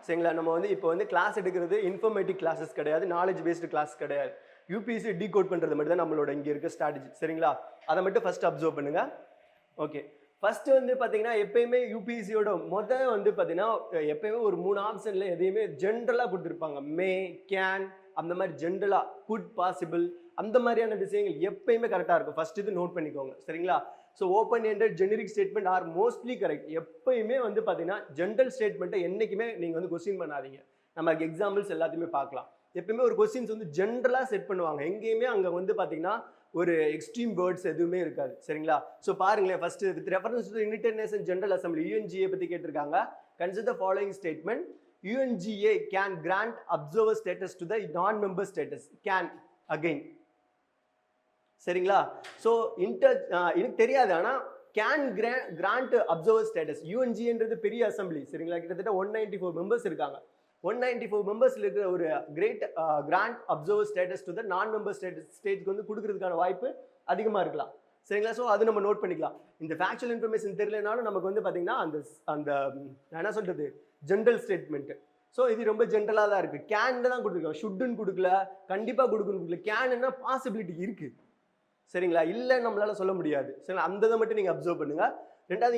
சரிங்களா? நம்ம வந்து இப்போ வந்து கிளாஸ் எடுக்கிறது இன்ஃபர்மேட்டிவ் கிளாஸஸ் கிடையாது, நாலேஜ் பேஸ்டு கிளாஸ் கிடையாது. யூபிஎஸ்சி டீகோட் பண்ணுறது மட்டும் தான் நம்மளோட இங்கே இருக்க ஸ்ட்ராட்டஜி. சரிங்களா? அதை மட்டும் ஃபர்ஸ்ட் அப்சர்வ் பண்ணுங்க. ஓகே, ஃபர்ஸ்ட் வந்து பார்த்தீங்கன்னா எப்பயுமே யூபிஎஸ்சியோட வந்து பார்த்தீங்கன்னா எப்பயுமே ஒரு 3 ஆப்ஷனில் எதையுமே ஜென்ரலாக கொடுத்துருப்பாங்க. மே, கேன், அந்த மாதிரி ஜென்ரலாக குட், பாசிபிள், அந்த மாதிரியான விஷயங்கள் எப்பயுமே கரெக்டாக இருக்கும். ஃபர்ஸ்ட் இது நோட் பண்ணிக்கோங்க. சரிங்களா? So open ended generic statement are mostly correct. எப்பயுமே வந்து பார்த்தீங்கன்னா ஜென்ரல் ஸ்டேட்மெண்ட்டை என்றைக்குமே நீங்கள் வந்து கொஸ்டின் பண்ணாதீங்க. நமக்கு எக்ஸாம்பிள்ஸ் எல்லாத்தையுமே பார்க்கலாம். எப்பயுமே ஒரு கொஸ்டின்ஸ் வந்து ஜென்ரலாக செட் பண்ணுவாங்க. எங்கேயுமே அங்கே வந்து பார்த்தீங்கன்னா ஒரு எக்ஸ்ட்ரீம் வேர்ட்ஸ் எதுவுமே இருக்காது. சரிங்களா? ஸோ பாருங்களேன், first with reference to United nation general assembly UNGA பற்றி கேட்டிருக்காங்க. Consider the following statement. UNGA can grant observer status to the non-member status. Can again. சரிங்களா? ஸோ எனக்கு தெரியாது, ஆனால் கேன் கிராண்ட் அப்சர்வர் ஸ்டேட்டஸ். யூஎன்ஜின்றது பெரிய அசம்பிளி. சரிங்களா? கிட்டத்தட்ட 194 மெம்பர்ஸ் இருக்காங்க. 194 மெம்பர்ஸ்ல இருக்கிற ஒரு great grant observer status to the non member ஸ்டேட்ஸ்க்கு வந்து கொடுக்கறதுக்கான வாய்ப்பு அதிகமாக இருக்கலாம். சரிங்களா? ஸோ அது நம்ம நோட் பண்ணிக்கலாம். இந்த ஃபேக்சுவல் இன்ஃபர்மேஷன் தெரியலனாலும் நமக்கு வந்து பார்த்தீங்கன்னா அந்த என்ன சொல்றது ஜென்ரல் ஸ்டேட்மெண்ட். ஸோ இது ரொம்ப ஜென்ரலாக தான் இருக்குது. கேன் தான் கொடுத்துருக்கோம், ஷுட்டுன்னு கொடுக்கல, கண்டிப்பாக கொடுக்கல. கேனுன்னா பாசிபிலிட்டி இருக்குது. சரிங்களா? இல்லை நம்மளால சொல்ல முடியாது. சரிங்களா? அந்த இதை மட்டும் நீங்கள் அப்சர்வ் பண்ணுங்க. ரெண்டாவது,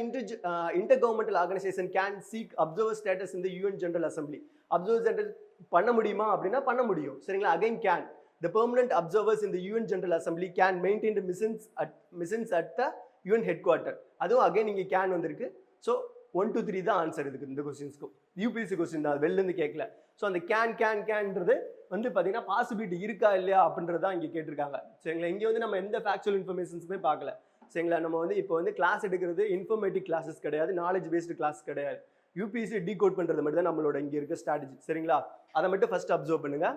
intergovernmental organisation can seek observer status இந்த UN general assembly. Observer status பண்ண முடியுமா அப்படின்னா பண்ண முடியும். சரிங்களா? Again can. The permanent observers in the UN General Assembly can maintain the missions at the UN headquarter. அதுவும் அகைன் இங்கே can வந்திருக்கு. ஸோ 1 2 3 தான் ஆன்சர் இதுக்கு. இந்த கொஸ்டின்ஸ்க்கும் யூபிஎஸ்சி கொஸ்டின் தான், வெளிலேருந்து கேட்கல. ஸோ அந்த கேன்ன்றது வந்து பார்த்தீங்கன்னா பாசிபிலிட்டி இருக்கா இல்லையா அப்படின்றது தான் இங்கே கேட்டிருக்காங்க. சரிங்களா? இங்கே வந்து நம்ம எந்த ஃபேக்சுவல் இன்ஃபர்மேஷன்ஸுமே பார்க்கல. சரிங்களா? நம்ம வந்து இப்போ வந்து கிளாஸ் எடுக்கிறது இன்ஃபர்மேட்டிவ் கிளாஸஸ் கிடையாது, நாலேஜ் பேஸ்டு கிளாஸ் கிடையாது. யூபிஎஸ்சி டீகோட் பண்ணுறது மட்டும் தான் நம்மளோட இங்கே இருக்க ஸ்ட்ராட்டஜி. சரிங்களா? அதை மட்டும் ஃபர்ஸ்ட் அப்சர்வ் பண்ணுங்க.